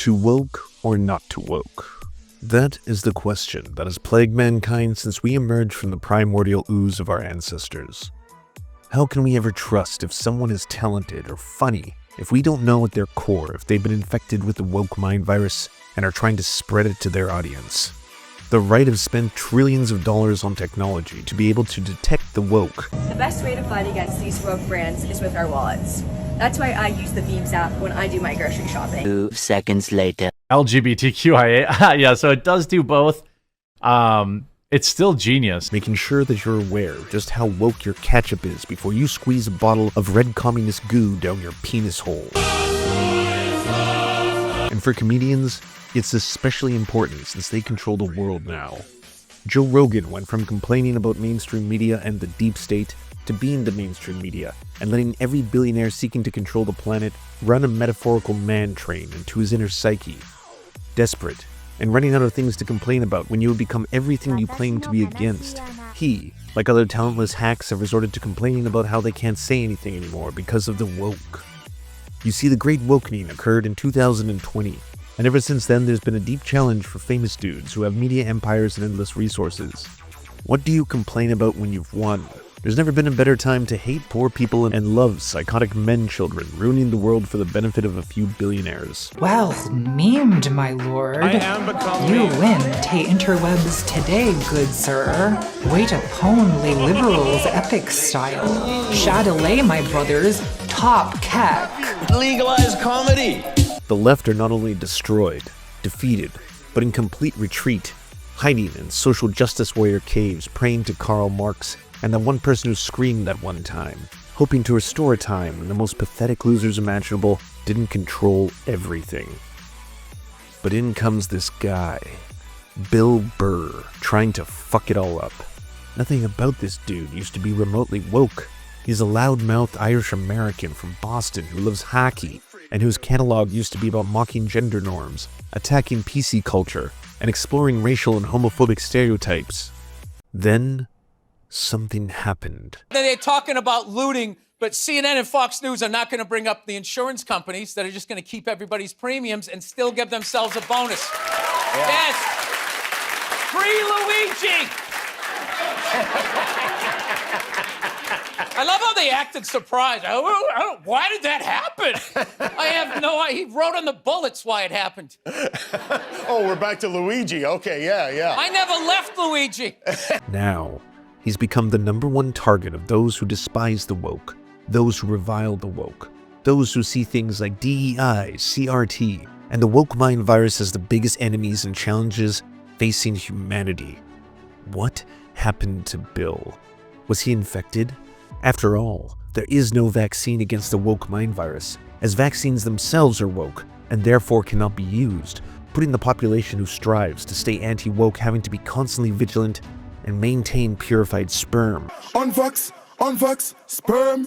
To woke or not to woke? That is the question that has plagued mankind since we emerged from the primordial ooze of our ancestors. How can we ever trust if someone is talented or funny if we don't know at their core if they've been infected with the woke mind virus and are trying to spread it to their audience? The right have spent trillions of dollars on technology to be able to detect the woke. The best way to fight against these woke brands is with our wallets. That's why I use the Beams app when I do my grocery shopping. 2 seconds later. LGBTQIA. Yeah, so it does do both. It's still genius. Making sure that you're aware of just how woke your ketchup is before you squeeze a bottle of red communist goo down your penis hole. And for comedians, it's especially important since they control the world now. Joe Rogan went from complaining about mainstream media and the deep state to being the mainstream media and letting every billionaire seeking to control the planet run a metaphorical man train into his inner psyche. Desperate and running out of things to complain about when you have become everything you claim to be against, he, like other talentless hacks, have resorted to complaining about how they can't say anything anymore because of the woke. You see, the Great Wokening occurred in 2020, and ever since then there's been a deep challenge for famous dudes who have media empires and endless resources. What do you complain about when you've won? There's never been a better time to hate poor people and love psychotic men children, ruining the world for the benefit of a few billionaires. Well memed, my lord. You win te interwebs today, good sir. Way to pwnly liberals epic style. Chatelet, my brothers, top cack. Legalize comedy. The left are not only destroyed, defeated, but in complete retreat, hiding in social justice warrior caves, praying to Karl Marx and the one person who screamed at one time, hoping to restore a time when the most pathetic losers imaginable didn't control everything. But in comes this guy, Bill Burr, trying to fuck it all up. Nothing about this dude used to be remotely woke. He's a loudmouthed Irish American from Boston who loves hockey, and whose catalog used to be about mocking gender norms, attacking PC culture, and exploring racial and homophobic stereotypes. Then something happened. They're talking about looting, but CNN and Fox News are not going to bring up the insurance companies that are just going to keep everybody's premiums and still give themselves a bonus. Yeah. Yes. Free Luigi. I love how they acted surprised. Why did that happen? I have no idea. He wrote on the bullets why it happened. Oh, we're back to Luigi. Okay, yeah. I never left Luigi. Now, he's become the #1 target of those who despise the woke, those who revile the woke, those who see things like DEI, CRT, and the woke mind virus as the biggest enemies and challenges facing humanity. What happened to Bill? Was he infected? After all, there is no vaccine against the woke mind virus, as vaccines themselves are woke and therefore cannot be used, putting the population who strives to stay anti-woke having to be constantly vigilant and maintain purified sperm. Unvax, sperm.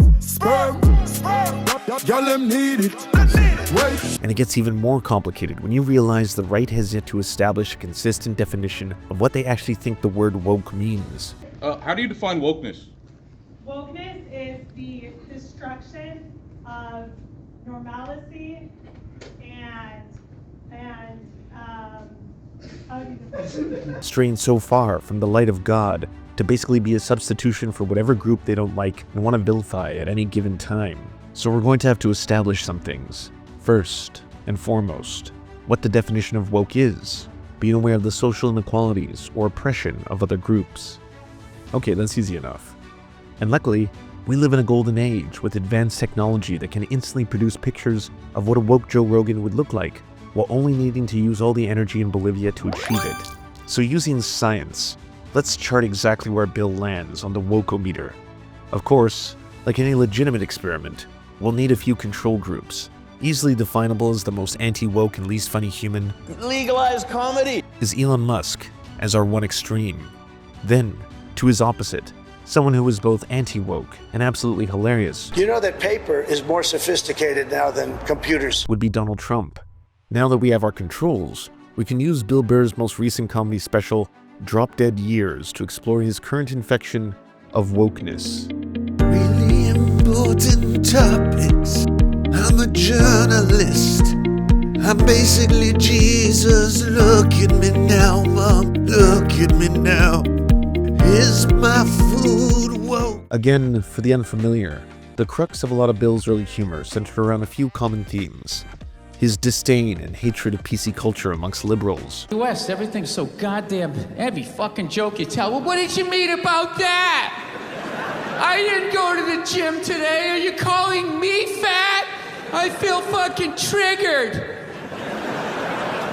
Y'all them need it. Wait. And it gets even more complicated when you realize the right has yet to establish a consistent definition of what they actually think the word woke means. How do you define wokeness? Wokeness is the destruction of normalcy and straying so far from the light of God to basically be a substitution for whatever group they don't like and want to vilify at any given time. So we're going to have to establish some things. First and foremost, what the definition of woke is, being aware of the social inequalities or oppression of other groups. Okay, that's easy enough. And luckily, we live in a golden age with advanced technology that can instantly produce pictures of what a woke Joe Rogan would look like, while only needing to use all the energy in Bolivia to achieve it. So using science, let's chart exactly where Bill lands on the wokeometer. Of course, like any legitimate experiment, we'll need a few control groups. Easily definable as the most anti-woke and least funny human Legalize comedy. is Elon Musk as our one extreme. Then, to his opposite, someone who is both anti-woke and absolutely hilarious. You know that paper is more sophisticated now than computers. Would be Donald Trump. Now that we have our controls, we can use Bill Burr's most recent comedy special, Drop Dead Years, to explore his current infection of wokeness. Really important topics. I'm a journalist. I'm basically Jesus. Look at me now, Mom. Look at me now. Here's my food. Whoa. Again, for the unfamiliar, the crux of a lot of Bill's early humor centered around a few common themes. His disdain and hatred of PC culture amongst liberals. West, everything's so goddamn every fucking joke you tell. Well, what did you mean about that? I didn't go to the gym today. Are you calling me fat? I feel fucking triggered.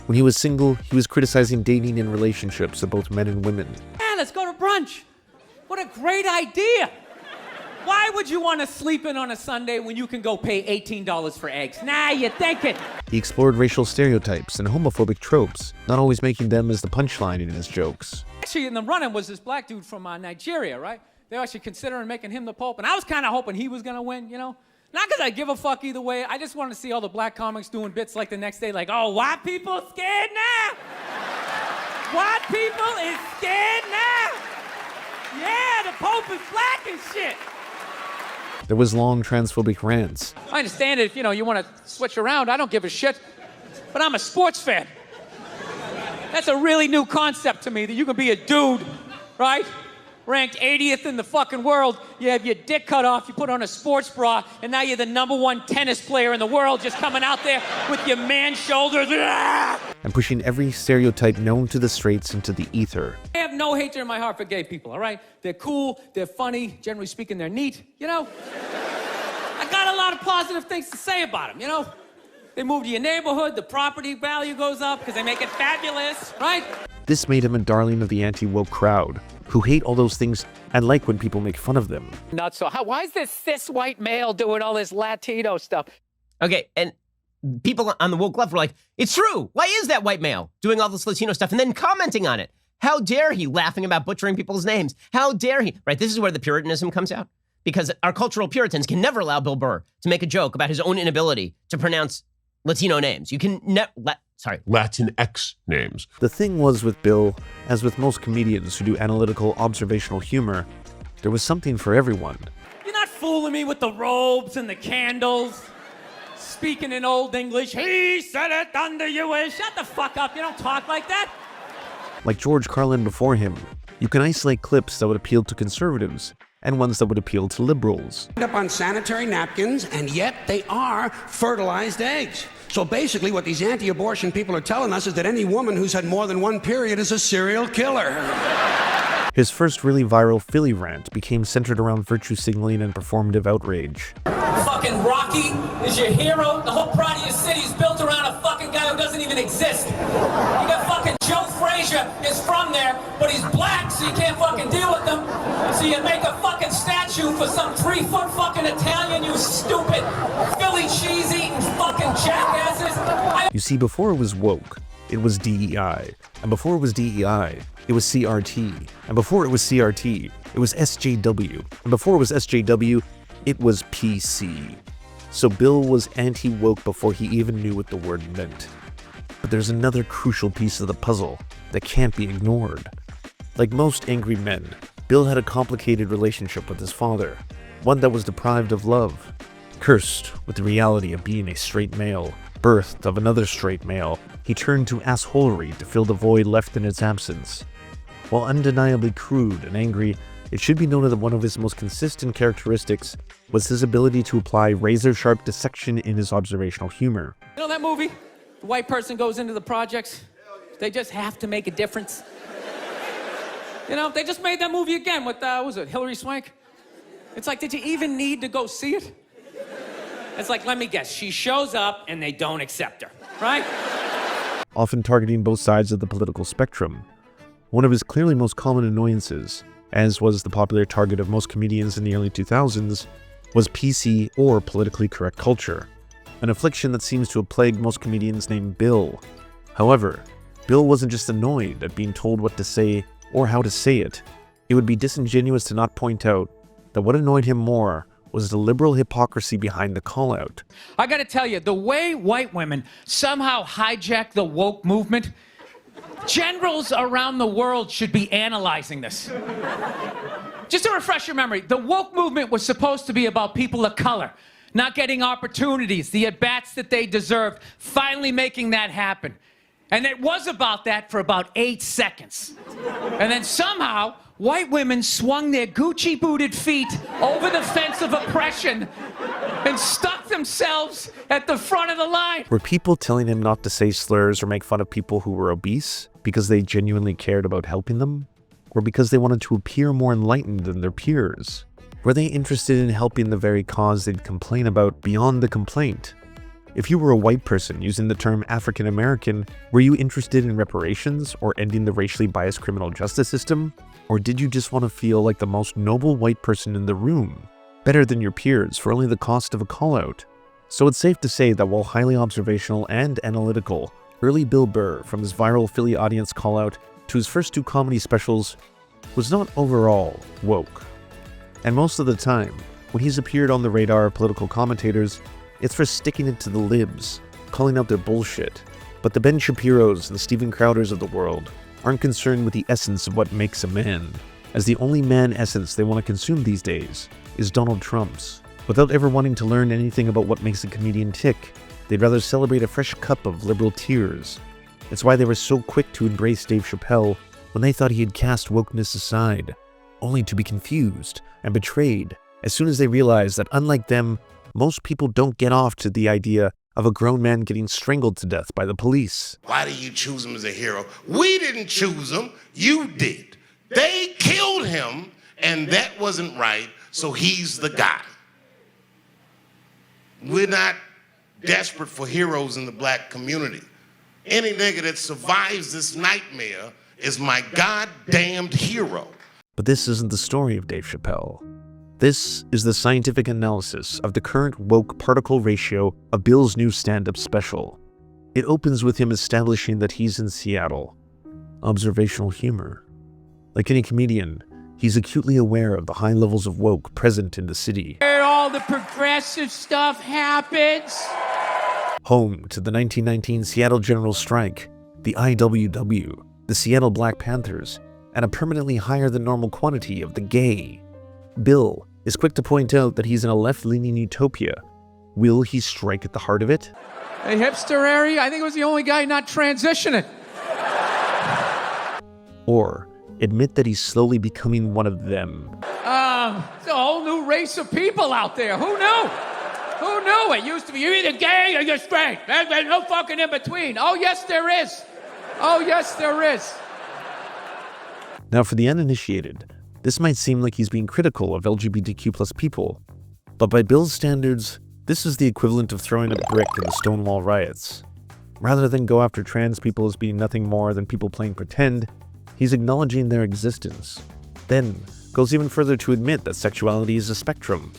When he was single, he was criticizing dating and relationships of both men and women. Man, let's go to brunch. What a great idea. Why would you want to sleep in on a Sunday when you can go pay $18 for eggs? Nah, you're thinking. He explored racial stereotypes and homophobic tropes, not always making them as the punchline in his jokes. Actually, in the running was this black dude from Nigeria, right? They were actually considering making him the Pope, and I was kind of hoping he was going to win, you know? Not because I give a fuck either way. I just wanted to see all the black comics doing bits like the next day, like, oh, white people scared now? White people is scared now? Yeah, the Pope is black and shit. There was long transphobic rants. I understand it if, you want to switch around. I don't give a shit. But I'm a sports fan. That's a really new concept to me, that you can be a dude, right? Ranked 80th in the fucking world. You have your dick cut off, you put on a sports bra, and now you're the #1 tennis player in the world, just coming out there with your man shoulders. And pushing every stereotype known to the straights into the ether. I have no hatred in my heart for gay people, all right? They're cool, they're funny, generally speaking, they're neat, I got a lot of positive things to say about them, They move to your neighborhood, the property value goes up because they make it fabulous, right? This made him a darling of the anti-woke crowd, who hate all those things and like when people make fun of them. Not so. Why is this cis white male doing all this Latino stuff? Okay, and people on the woke left were like, it's true. Why is that white male doing all this Latino stuff? And then commenting on it. How dare he, laughing about butchering people's names? How dare he? Right, this is where the Puritanism comes out. Because our cultural Puritans can never allow Bill Burr to make a joke about his own inability to pronounce Latino names. You can never, Latinx names. The thing was with Bill, as with most comedians who do analytical, observational humor, there was something for everyone. You're not fooling me with the robes and the candles. Speaking in old English, he said it under you is. Shut the fuck up, you don't talk like that. Like George Carlin before him, you can isolate clips that would appeal to conservatives and ones that would appeal to liberals. Up on sanitary napkins, and yet they are fertilized eggs. So basically what these anti-abortion people are telling us is that any woman who's had more than one period is a serial killer. His first really viral Philly rant became centered around virtue signaling and performative outrage. Fucking Rocky is your hero. The whole pride of your city is built around a fucking guy who doesn't even exist. You got fucking Joe Frazier is from there, but he's black, so you can't fucking deal with him. So you make a fucking statue for some 3-foot fucking Italian, you stupid Philly cheese-eating fucking jackasses. You see, before it was woke, it was DEI. And before it was DEI, it was CRT. And before it was CRT, it was SJW. And before it was SJW, it was PC. So Bill was anti-woke before he even knew what the word meant. But there's another crucial piece of the puzzle that can't be ignored. Like most angry men, Bill had a complicated relationship with his father, one that was deprived of love, cursed with the reality of being a straight male, birthed of another straight male. He turned to assholery to fill the void left in its absence. While undeniably crude and angry, it should be noted that one of his most consistent characteristics was his ability to apply razor-sharp dissection in his observational humor. You know that movie? The white person goes into the projects. They just have to make a difference. They just made that movie again with, was it Hilary Swank? It's like, did you even need to go see it? It's like, let me guess, she shows up and they don't accept her, right? Often targeting both sides of the political spectrum. One of his clearly most common annoyances, as was the popular target of most comedians in the early 2000s, was PC or politically correct culture, an affliction that seems to have plagued most comedians named Bill. However, Bill wasn't just annoyed at being told what to say or how to say it. It would be disingenuous to not point out that what annoyed him more was the liberal hypocrisy behind the call-out. I gotta tell you, the way white women somehow hijack the woke movement, generals around the world should be analyzing this. Just to refresh your memory, the woke movement was supposed to be about people of color, not getting opportunities, the at-bats that they deserved, finally making that happen. And it was about that for about 8 seconds. And then somehow, white women swung their Gucci-booted feet over the fence of oppression and stuck themselves at the front of the line. Were people telling him not to say slurs or make fun of people who were obese because they genuinely cared about helping them? Or because they wanted to appear more enlightened than their peers? Were they interested in helping the very cause they'd complain about beyond the complaint? If you were a white person using the term African American, were you interested in reparations or ending the racially biased criminal justice system? Or did you just want to feel like the most noble white person in the room, better than your peers for only the cost of a call-out? So it's safe to say that while highly observational and analytical, early Bill Burr, from his viral Philly audience call-out to his first 2 comedy specials, was not overall woke. And most of the time, when he's appeared on the radar of political commentators, it's for sticking it to the libs, calling out their bullshit. But the Ben Shapiros and the Steven Crowders of the world aren't concerned with the essence of what makes a man, as the only man essence they want to consume these days is Donald Trump's. Without ever wanting to learn anything about what makes a comedian tick, they'd rather celebrate a fresh cup of liberal tears. It's why they were so quick to embrace Dave Chappelle when they thought he had cast wokeness aside, only to be confused and betrayed as soon as they realized that, unlike them, most people don't get off to the idea of a grown man getting strangled to death by the police. Why do you choose him as a hero? We didn't choose him, you did. They killed him, and that wasn't right, so he's the guy. We're not desperate for heroes in the black community. Any nigga that survives this nightmare is my goddamned hero. But this isn't the story of Dave Chappelle. This is the scientific analysis of the current woke particle ratio of Bill's new stand-up special. It opens with him establishing that he's in Seattle. Observational humor. Like any comedian, he's acutely aware of the high levels of woke present in the city. Where all the progressive stuff happens. Home to the 1919 Seattle General Strike, the IWW, the Seattle Black Panthers, and a permanently higher than normal quantity of the gay. Bill is quick to point out that he's in a left-leaning utopia. Will he strike at the heart of it? Hey, hipster area, I think it was the only guy not transitioning. Or admit that he's slowly becoming one of them? It's a whole new race of people out there. Who knew? Who knew? It used to be you're either gay or you're straight. There's no fucking in between. Oh, yes, there is. Oh, yes, there is. Now, for the uninitiated, this might seem like he's being critical of LGBTQ+ people, but by Bill's standards, this is the equivalent of throwing a brick in the Stonewall riots. Rather than go after trans people as being nothing more than people playing pretend, he's acknowledging their existence. Then goes even further to admit that sexuality is a spectrum.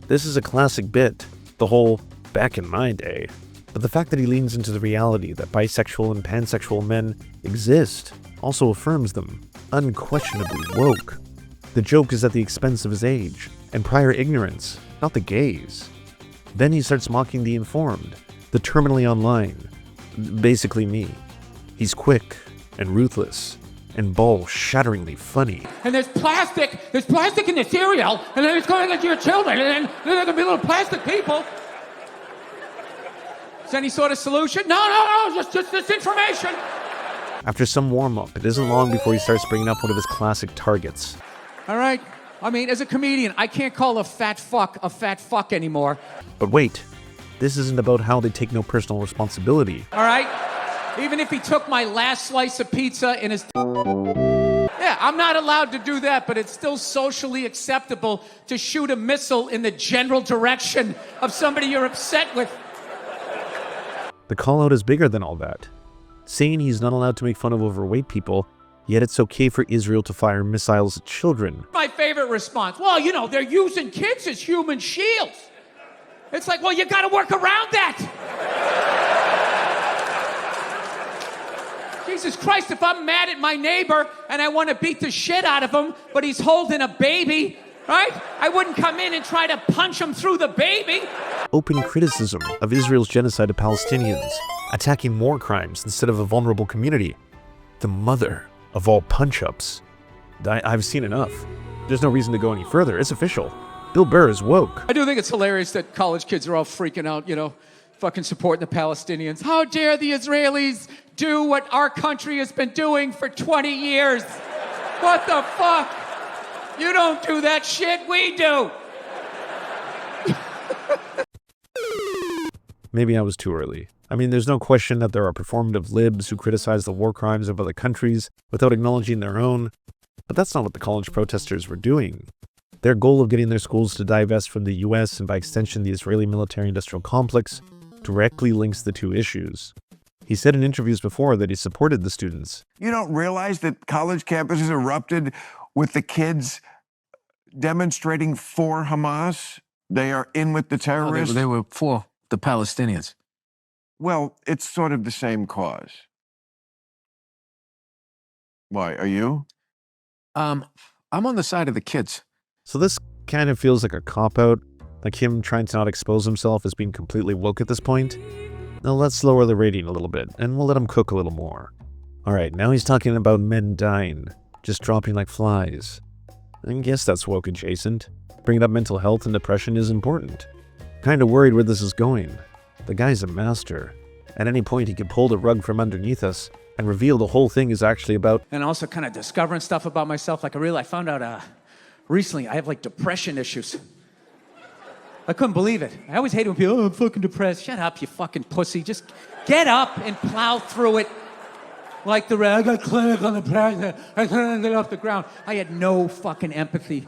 This is a classic bit, the whole "back in my day," but the fact that he leans into the reality that bisexual and pansexual men exist also affirms them, unquestionably woke. The joke is at the expense of his age and prior ignorance, not the gays. Then he starts mocking the informed, the terminally online, basically me. He's quick and ruthless and ball-shatteringly funny. And there's plastic in the cereal, and then it's going into your children, and then there can be little plastic people. Is there any sort of solution? No, just this information. After some warm-up, it isn't long before he starts bringing up one of his classic targets. All right. I mean, as a comedian, I can't call a fat fuck anymore. But wait, this isn't about how they take no personal responsibility. All right? Even if he took my last slice of pizza in his... Yeah, I'm not allowed to do that, but it's still socially acceptable to shoot a missile in the general direction of somebody you're upset with. The call-out is bigger than all that. Saying he's not allowed to make fun of overweight people, yet it's okay for Israel to fire missiles at children. My favorite response, well, you know, they're using kids as human shields. It's like, well, you got to work around that. Jesus Christ, if I'm mad at my neighbor and I want to beat the shit out of him, but he's holding a baby, right? I wouldn't come in and try to punch him through the baby. Open criticism of Israel's genocide of Palestinians, attacking war crimes instead of a vulnerable community. The mother of all punch-ups. I've seen enough. There's no reason to go any further. It's official. Bill Burr is woke. I do think it's hilarious that college kids are all freaking out, fucking supporting the Palestinians. How dare the Israelis do what our country has been doing for 20 years? What the fuck? You don't do that shit, we do. Maybe I was too early. I mean, there's no question that there are performative libs who criticize the war crimes of other countries without acknowledging their own, but that's not what the college protesters were doing. Their goal of getting their schools to divest from the US and by extension the Israeli military-industrial complex directly links the two issues. He said in interviews before that he supported the students. You don't realize that college campuses erupted with the kids demonstrating for Hamas? They are in with the terrorists. They were for the Palestinians. Well, it's sort of the same cause. Why, are you? I'm on the side of the kids. So this kind of feels like a cop-out, like him trying to not expose himself as being completely woke at this point. Now let's lower the rating a little bit, and we'll let him cook a little more. Alright, now he's talking about men dying, just dropping like flies. I guess that's woke adjacent. Bringing up mental health and depression is important. Kinda worried where this is going. The guy's a master. At any point he can pull the rug from underneath us and reveal the whole thing is actually about... And also kind of discovering stuff about myself. Like I found out recently I have like depression issues. I couldn't believe it. I always hate when people, I'm fucking depressed. Shut up, you fucking pussy. Just get up and plow through it. Like the rest. I got clinical depression. I couldn't get off the ground. I had no fucking empathy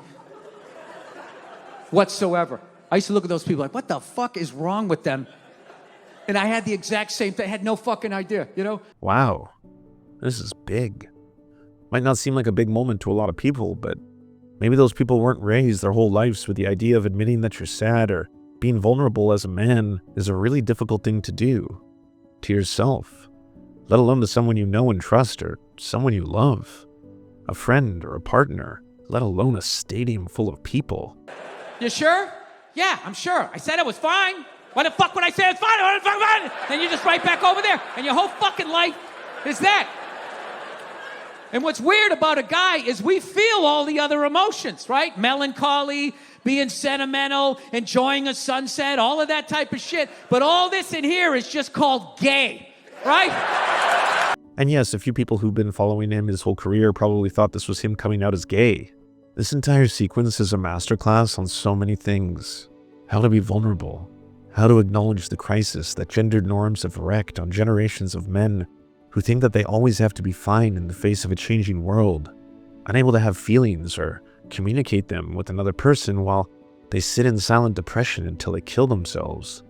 whatsoever. I used to look at those people like, what the fuck is wrong with them? And I had the exact same thing. I had no fucking idea, Wow, this is big. Might not seem like a big moment to a lot of people, but maybe those people weren't raised their whole lives with the idea of admitting that you're sad or being vulnerable as a man is a really difficult thing to do. To yourself, let alone to someone you know and trust or someone you love. A friend or a partner, let alone a stadium full of people. You sure? Yeah, I'm sure. I said it was fine. Why the fuck would I say it's fine? Fine. Then you're just right back over there. And your whole fucking life is that. And what's weird about a guy is we feel all the other emotions, right? Melancholy, being sentimental, enjoying a sunset, all of that type of shit. But all this in here is just called gay, right? And yes, a few people who've been following him his whole career probably thought this was him coming out as gay. This entire sequence is a masterclass on so many things. How to be vulnerable. How to acknowledge the crisis that gendered norms have wreaked on generations of men who think that they always have to be fine in the face of a changing world, unable to have feelings or communicate them with another person while they sit in silent depression until they kill themselves.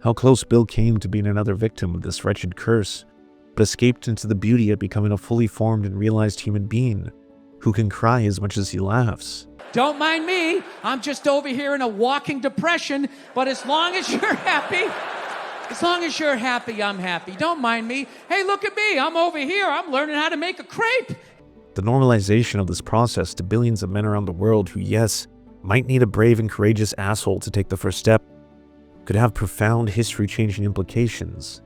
How close Bill came to being another victim of this wretched curse, but escaped into the beauty of becoming a fully formed and realized human being who can cry as much as he laughs. Don't mind me. I'm just over here in a walking depression, but as long as you're happy, I'm happy. Don't mind me. Hey, look at me. I'm over here. I'm learning how to make a crepe. The normalization of this process to billions of men around the world who, yes, might need a brave and courageous asshole to take the first step, could have profound history-changing implications.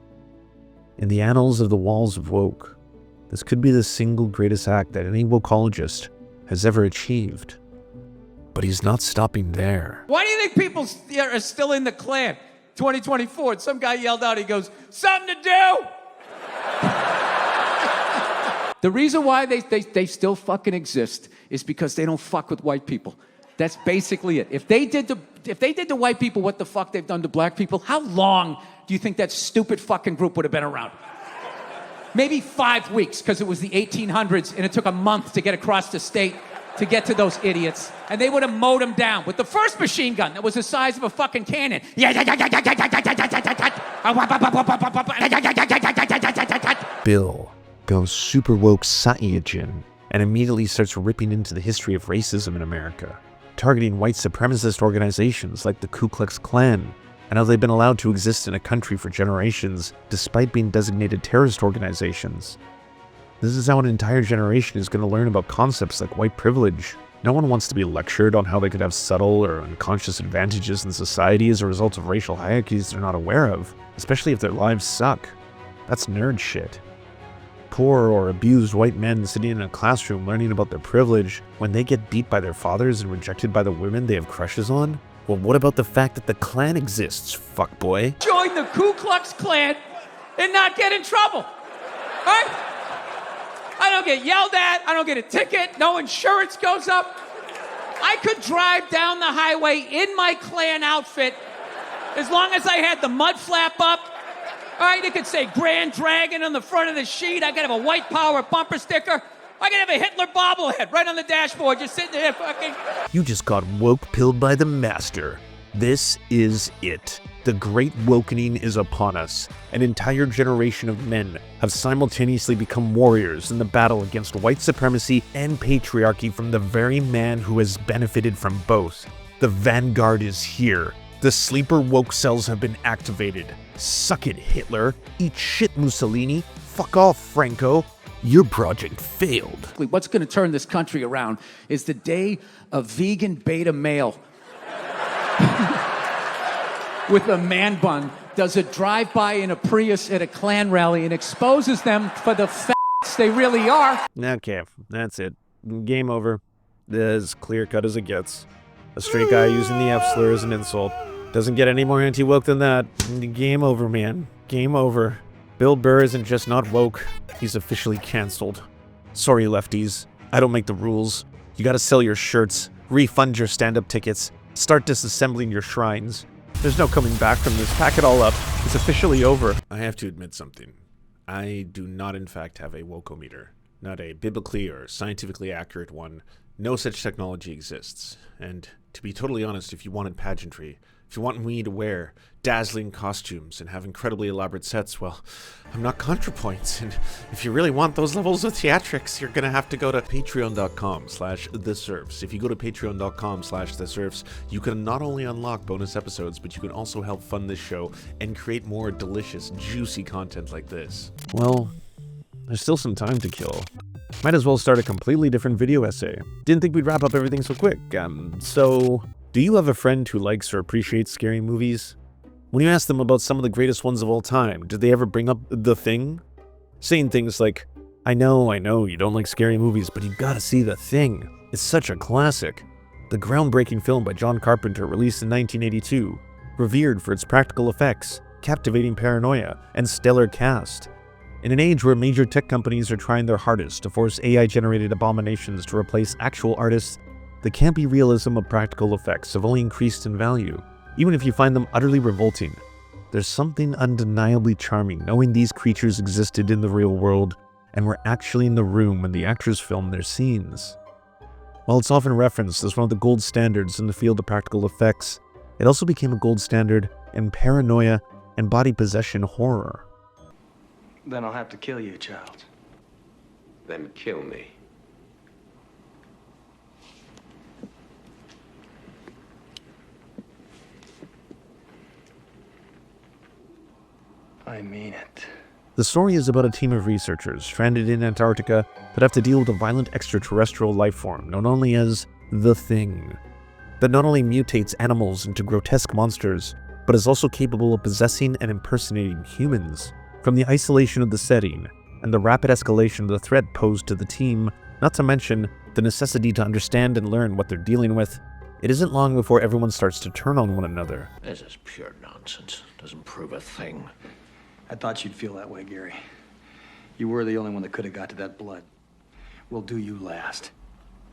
In the annals of the walls of woke, this could be the single greatest act that any wokeologist has ever achieved. But he's not stopping there. Why do you think people are still in the Klan? 2024, and some guy yelled out, he goes, something to do! The reason why they still fucking exist is because they don't fuck with white people. That's basically it. If they did to white people what the fuck they've done to black people, how long do you think that stupid fucking group would have been around? Maybe 5 weeks, because it was the 1800s, and it took a month to get across the state to get to those idiots. And they would have mowed them down with the first machine gun that was the size of a fucking cannon. Bill goes super woke Saiyajin and immediately starts ripping into the history of racism in America, targeting white supremacist organizations like the Ku Klux Klan and how they've been allowed to exist in a country for generations despite being designated terrorist organizations. This is how an entire generation is going to learn about concepts like white privilege. No one wants to be lectured on how they could have subtle or unconscious advantages in society as a result of racial hierarchies they're not aware of, especially if their lives suck. That's nerd shit. poor or abused white men sitting in a classroom learning about their privilege when they get beat by their fathers and rejected by the women they have crushes on? Well, what about the fact that the Klan exists, fuckboy? Join the Ku Klux Klan and not get in trouble. Right? I don't get yelled at. I don't get a ticket. No insurance goes up. I could drive down the highway in my Klan outfit as long as I had the mud flap up. All right, it could say Grand Dragon on the front of the sheet. I could have a white power bumper sticker. I could have a Hitler bobblehead right on the dashboard just sitting there fucking... You just got woke-pilled by the master. This is it. The Great Wokening is upon us. An entire generation of men have simultaneously become warriors in the battle against white supremacy and patriarchy from the very man who has benefited from both. The vanguard is here. The sleeper woke cells have been activated. Suck it, Hitler. Eat shit, Mussolini. Fuck off, Franco. Your project failed. What's going to turn this country around is the day a vegan beta male with a man bun does a drive-by in a Prius at a Klan rally and exposes them for the f***s they really are. Okay, that's it. Game over. As clear-cut as it gets. A straight guy using the F-slur as an insult. Doesn't get any more anti-woke than that. Game over, man. Game over. Bill Burr isn't just not woke. He's officially cancelled. Sorry, lefties. I don't make the rules. You gotta sell your shirts, refund your stand-up tickets, start disassembling your shrines. There's no coming back from this. Pack it all up. It's officially over. I have to admit something. I do not, in fact, have a wokometer. Not a biblically or scientifically accurate one. No such technology exists. And to be totally honest, if you wanted pageantry, if you want me to wear dazzling costumes and have incredibly elaborate sets, well, I'm not ContraPoints. And if you really want those levels of theatrics, you're gonna have to go to patreon.com/theserfs. If you go to patreon.com/theserfs, you can not only unlock bonus episodes, but you can also help fund this show and create more delicious, juicy content like this. Well, there's still some time to kill. Might as well start a completely different video essay. Didn't think we'd wrap up everything so quick. So, do you have a friend who likes or appreciates scary movies? When you ask them about some of the greatest ones of all time, did they ever bring up The Thing? Saying things like, I know, you don't like scary movies, but you gotta see The Thing. It's such a classic. The groundbreaking film by John Carpenter, released in 1982, revered for its practical effects, captivating paranoia, and stellar cast. In an age where major tech companies are trying their hardest to force AI-generated abominations to replace actual artists, the campy realism of practical effects have only increased in value. Even if you find them utterly revolting, there's something undeniably charming knowing these creatures existed in the real world and were actually in the room when the actors filmed their scenes. While it's often referenced as one of the gold standards in the field of practical effects, it also became a gold standard in paranoia and body possession horror. Then I'll have to kill you, child. Then kill me. I mean it. The story is about a team of researchers stranded in Antarctica that have to deal with a violent extraterrestrial life form known only as The Thing, that not only mutates animals into grotesque monsters, but is also capable of possessing and impersonating humans. From the isolation of the setting and the rapid escalation of the threat posed to the team, not to mention the necessity to understand and learn what they're dealing with, it isn't long before everyone starts to turn on one another. This is pure nonsense. Doesn't prove a thing. I thought you'd feel that way, Gary. You were the only one that could have got to that blood. We'll do you last.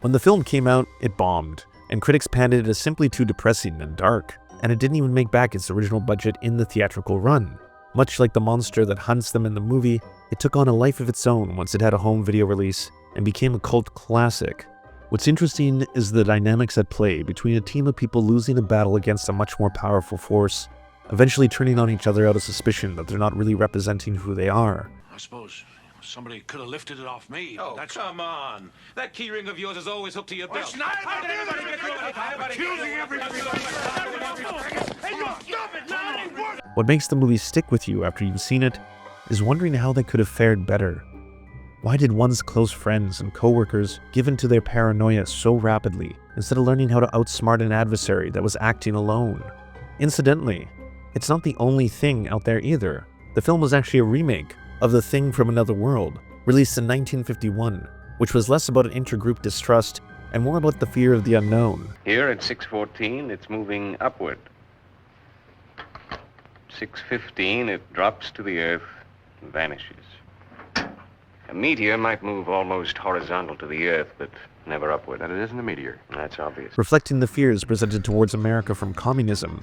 When the film came out, it bombed, and critics panned it as simply too depressing and dark, and it didn't even make back its original budget in the theatrical run. Much like the monster that hunts them in the movie, it took on a life of its own once it had a home video release and became a cult classic. What's interesting is the dynamics at play between a team of people losing a battle against a much more powerful force, eventually turning on each other out of suspicion that they're not really representing who they are. I suppose somebody could have lifted it off me. Oh, come on. That key ring of yours is always hooked to your belt. How did everybody get through it? Accusing everybody. Hey, you stop it now! What makes the movie stick with you after you've seen it is wondering how they could have fared better. Why did one's close friends and co-workers give in to their paranoia so rapidly instead of learning how to outsmart an adversary that was acting alone? Incidentally, it's not the only thing out there either. The film was actually a remake of The Thing from Another World, released in 1951, which was less about an intergroup distrust and more about the fear of the unknown. Here at 6:14, it's moving upward. 6:15, it drops to the earth and vanishes. A meteor might move almost horizontal to the earth, but never upward. And it isn't a meteor. That's obvious. Reflecting the fears presented towards America from communism.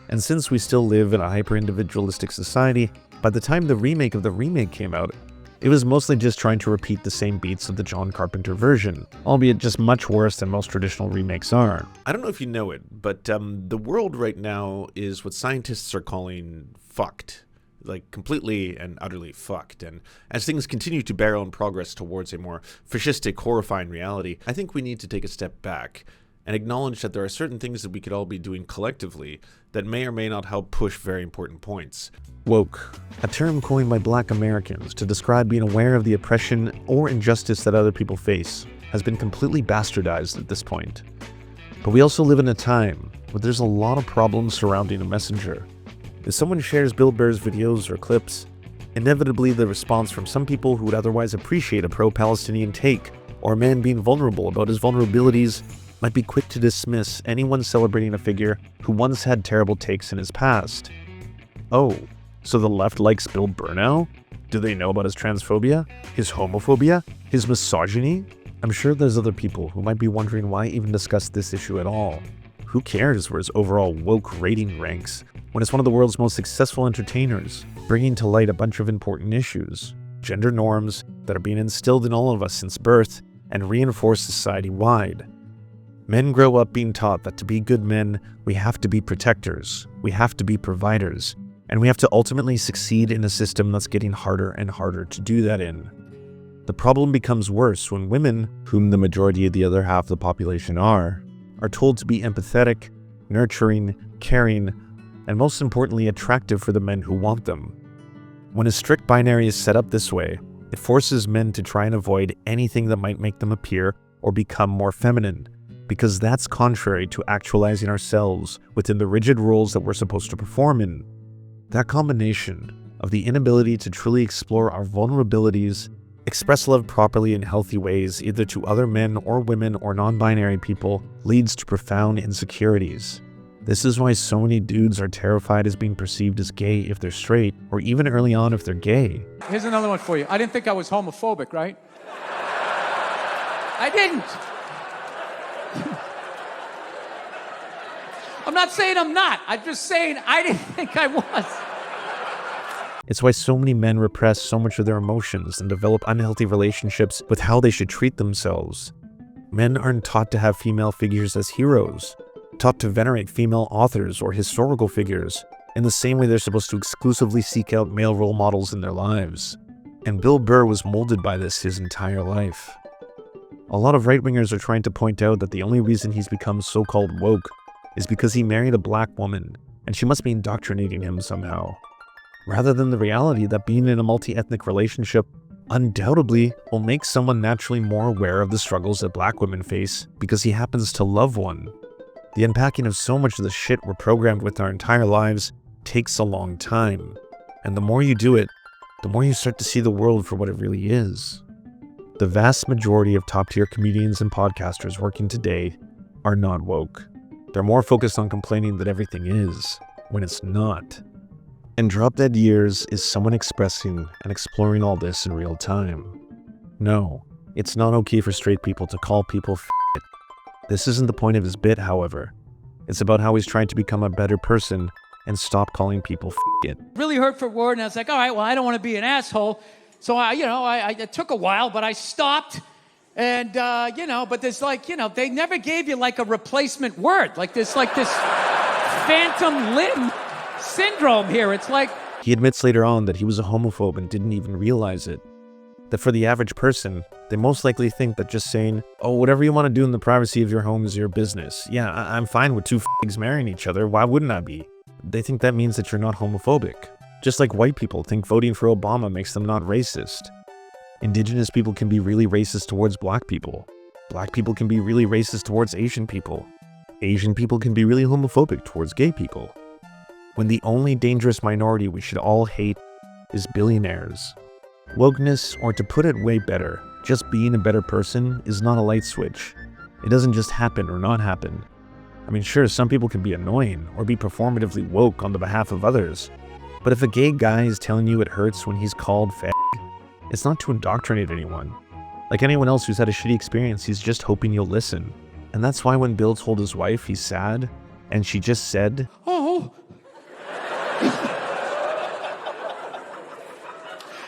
And since we still live in a hyper-individualistic society, by the time the remake of the remake came out, it was mostly just trying to repeat the same beats of the John Carpenter version, albeit just much worse than most traditional remakes are. I don't know if you know it, but the world right now is what scientists are calling fucked. Like, completely and utterly fucked. And as things continue to barrel in progress towards a more fascistic, horrifying reality, I think we need to take a step back and acknowledge that there are certain things that we could all be doing collectively that may or may not help push very important points. Woke, a term coined by Black Americans to describe being aware of the oppression or injustice that other people face, has been completely bastardized at this point. But we also live in a time where there's a lot of problems surrounding a messenger. If someone shares Bill Burr's videos or clips, inevitably the response from some people who would otherwise appreciate a pro-Palestinian take, or a man being vulnerable about his vulnerabilities, might be quick to dismiss anyone celebrating a figure who once had terrible takes in his past. Oh, so the left likes Bill Burr now? Do they know about his transphobia, his homophobia, his misogyny? I'm sure there's other people who might be wondering why even discuss this issue at all. Who cares where his overall woke rating ranks when it's one of the world's most successful entertainers, bringing to light a bunch of important issues, gender norms that are being instilled in all of us since birth and reinforced society-wide. Men grow up being taught that to be good men, we have to be protectors, we have to be providers, and we have to ultimately succeed in a system that's getting harder and harder to do that in. The problem becomes worse when women, whom the majority of the other half of the population are told to be empathetic, nurturing, caring, and most importantly attractive for the men who want them. When a strict binary is set up this way, it forces men to try and avoid anything that might make them appear or become more feminine, because that's contrary to actualizing ourselves within the rigid roles that we're supposed to perform in. That combination of the inability to truly explore our vulnerabilities, express love properly in healthy ways either to other men or women or non-binary people, leads to profound insecurities. This is why so many dudes are terrified as being perceived as gay if they're straight, or even early on if they're gay. Here's another one for you. I didn't think I was homophobic, right? I didn't. I'm not saying I'm not. I'm just saying I didn't think I was. It's why so many men repress so much of their emotions and develop unhealthy relationships with how they should treat themselves. Men aren't taught to have female figures as heroes, taught to venerate female authors or historical figures, in the same way they're supposed to exclusively seek out male role models in their lives. And Bill Burr was molded by this his entire life. A lot of right-wingers are trying to point out that the only reason he's become so-called woke is because he married a black woman, and she must be indoctrinating him somehow, rather than the reality that being in a multi-ethnic relationship undoubtedly will make someone naturally more aware of the struggles that black women face because he happens to love one. The unpacking of so much of the shit we're programmed with our entire lives takes a long time, and the more you do it, the more you start to see the world for what it really is. The vast majority of top-tier comedians and podcasters working today are not woke. They're more focused on complaining that everything is, when it's not. And Drop Dead Years is someone expressing and exploring all this in real time. No, it's not okay for straight people to call people f***it. This isn't the point of his bit, however. It's about how he's trying to become a better person and stop calling people f***it. Really hurt for word, and I was like, all right, well, I don't want to be an asshole. So, it took a while, but I stopped. And, but there's they never gave you like a replacement word. Like this phantom limb syndrome here. It's like... He admits later on that he was a homophobe and didn't even realize it. That for the average person, they most likely think that just saying, oh, whatever you want to do in the privacy of your home is your business. Yeah, I'm fine with two f***ings marrying each other. Why wouldn't I be? They think that means that you're not homophobic. Just like white people think voting for Obama makes them not racist. Indigenous people can be really racist towards black people. Black people can be really racist towards Asian people. Asian people can be really homophobic towards gay people. When the only dangerous minority we should all hate is billionaires. Wokeness, or to put it way better, just being a better person, is not a light switch. It doesn't just happen or not happen. I mean, sure, some people can be annoying or be performatively woke on the behalf of others, but if a gay guy is telling you it hurts when he's called fag, it's not to indoctrinate anyone. Like anyone else who's had a shitty experience, he's just hoping you'll listen. And that's why when Bill told his wife he's sad, and she just said, "Oh."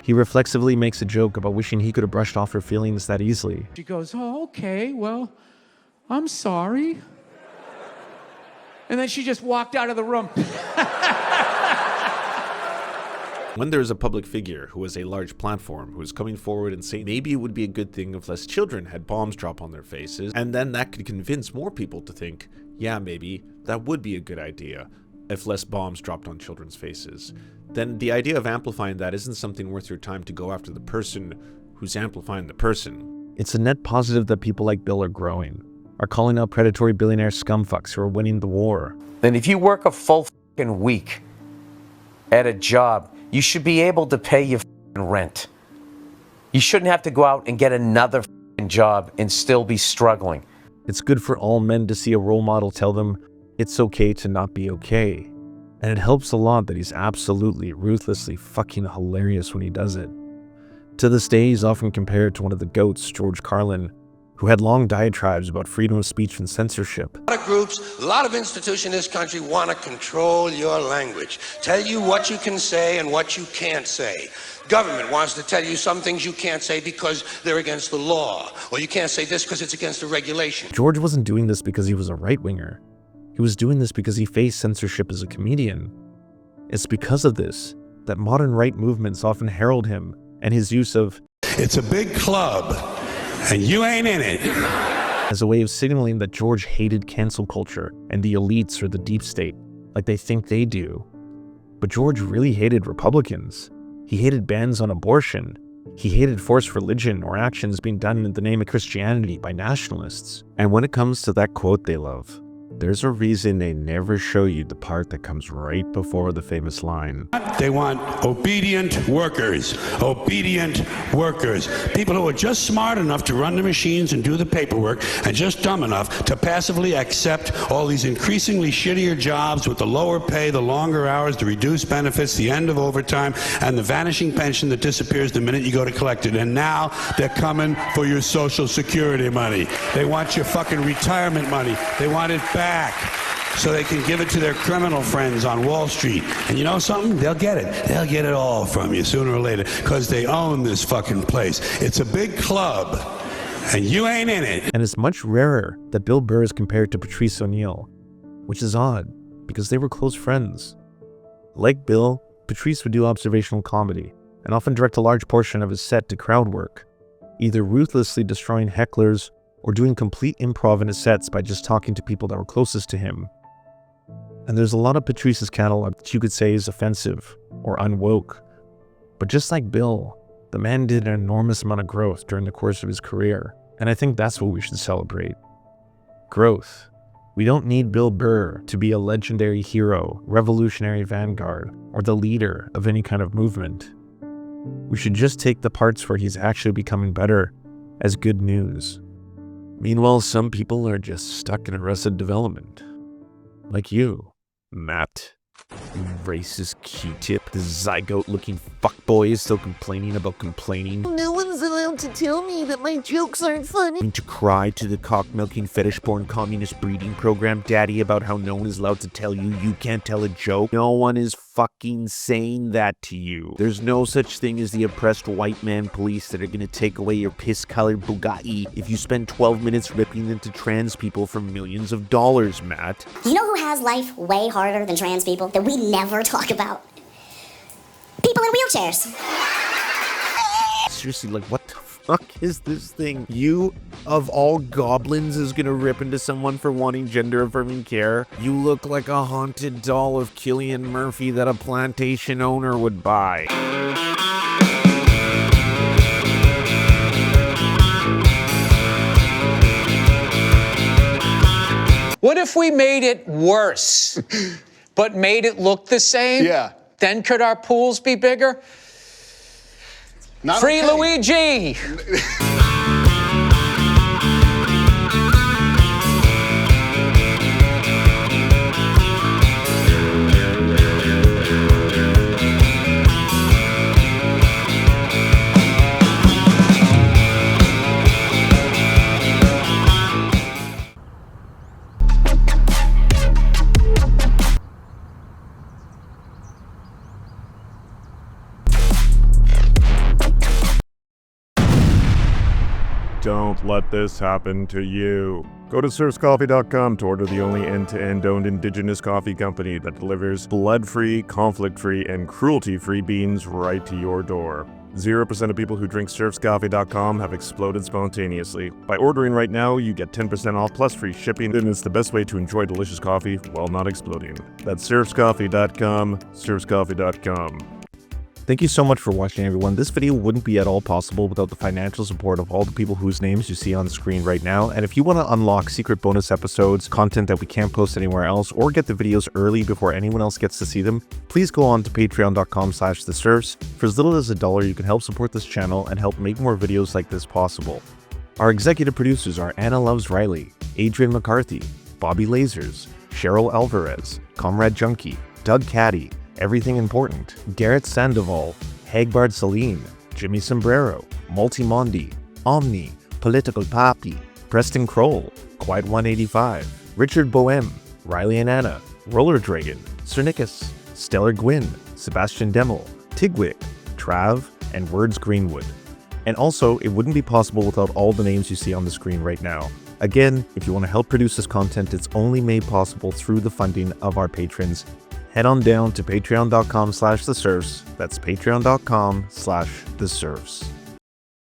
He reflexively makes a joke about wishing he could have brushed off her feelings that easily. She goes, "Oh, okay, well, I'm sorry." And then she just walked out of the room. When there is a public figure who has a large platform who is coming forward and saying maybe it would be a good thing if less children had bombs drop on their faces, and then that could convince more people to think, yeah, maybe that would be a good idea if less bombs dropped on children's faces, then the idea of amplifying that isn't something worth your time to go after the person who's amplifying the person. It's a net positive that people like Bill are growing, are calling out predatory billionaire scumfucks who are winning the war. Then if you work a full fucking week at a job, you should be able to pay your fucking rent. You shouldn't have to go out and get another fucking job and still be struggling. It's good for all men to see a role model tell them it's okay to not be okay. And it helps a lot that he's absolutely, ruthlessly fucking hilarious when he does it. To this day, he's often compared to one of the GOATs, George Carlin, who had long diatribes about freedom of speech and censorship. A lot of groups, a lot of institutions in this country want to control your language, tell you what you can say and what you can't say. Government wants to tell you some things you can't say because they're against the law, or you can't say this because it's against the regulation. George wasn't doing this because he was a right-winger. He was doing this because he faced censorship as a comedian. It's because of this that modern right movements often herald him and his use of "It's a big club, and you ain't in it" as a way of signaling that George hated cancel culture and the elites or the deep state, like they think they do. But George really hated Republicans. He hated bans on abortion. He hated forced religion or actions being done in the name of Christianity by nationalists. And when it comes to that quote they love, there's a reason they never show you the part that comes right before the famous line. They want obedient workers. Obedient workers. People who are just smart enough to run the machines and do the paperwork, and just dumb enough to passively accept all these increasingly shittier jobs with the lower pay, the longer hours, the reduced benefits, the end of overtime, and the vanishing pension that disappears the minute you go to collect it. And now they're coming for your Social Security money. They want your fucking retirement money. They want it back so they can give it to their criminal friends on Wall Street. And you know something? They'll get it. They'll get it all from you sooner or later because they own this fucking place. It's a big club, and you ain't in it. And it's much rarer that Bill Burr is compared to Patrice O'Neill, which is odd because they were close friends. Like Bill, Patrice would do observational comedy and often direct a large portion of his set to crowd work, either ruthlessly destroying hecklers or doing complete improv in his sets by just talking to people that were closest to him. And there's a lot of Patrice's catalog that you could say is offensive or unwoke. But just like Bill, the man did an enormous amount of growth during the course of his career, and I think that's what we should celebrate. Growth. We don't need Bill Burr to be a legendary hero, revolutionary vanguard, or the leader of any kind of movement. We should just take the parts where he's actually becoming better as good news. Meanwhile, some people are just stuck in arrested development. Like you, Matt. You racist Q-tip, the zygote-looking fuckboy is still complaining about complaining. No one's allowed to tell me that my jokes aren't funny. To cry to the cock-milking fetish-born communist breeding program daddy about how no one is allowed to tell you you can't tell a joke. No one is fucking saying that to you. There's no such thing as the oppressed white man police that are gonna take away your piss-colored Bugatti if you spend 12 minutes ripping into trans people for millions of dollars, Matt. You know who has life way harder than trans people that we never talk about? People in wheelchairs. Seriously, like, what the fuck is this thing? You, of all goblins, is gonna rip into someone for wanting gender-affirming care? You look like a haunted doll of Cillian Murphy that a plantation owner would buy. What if we made it worse, but made it look the same? Yeah. Then could our pools be bigger? Not Free okay. Luigi! Don't let this happen to you. Go to serfscoffee.com to order the only end-to-end owned indigenous coffee company that delivers blood-free, conflict-free, and cruelty-free beans right to your door. 0% of people who drink serfscoffee.com have exploded spontaneously. By ordering right now, you get 10% off plus free shipping, and it's the best way to enjoy delicious coffee while not exploding. That's serfscoffee.com, serfscoffee.com. Thank you so much for watching, everyone. This video wouldn't be at all possible without the financial support of all the people whose names you see on the screen right now. And if you want to unlock secret bonus episodes, content that we can't post anywhere else, or get the videos early before anyone else gets to see them, please go on to patreon.com/theserfs. For as little as $1, you can help support this channel and help make more videos like this possible. Our executive producers are Anna Loves Riley, Adrian McCarthy, Bobby Lasers, Cheryl Alvarez, Comrade Junkie, Doug Caddy, Everything Important, Garrett Sandoval, Hagbard Celine, Jimmy Sombrero, Multimondi, Omni, Political Papi, Preston Kroll, Quiet 185, Richard Boehm, Riley and Anna, Roller Dragon, Cernicus, Stellar Gwyn, Sebastian Demel, Tigwig, Trav, and Words Greenwood. And also, it wouldn't be possible without all the names you see on the screen right now. Again, if you want to help produce this content, it's only made possible through the funding of our patrons. Head on down to patreon.com/theserfs. That's patreon.com/theserfs.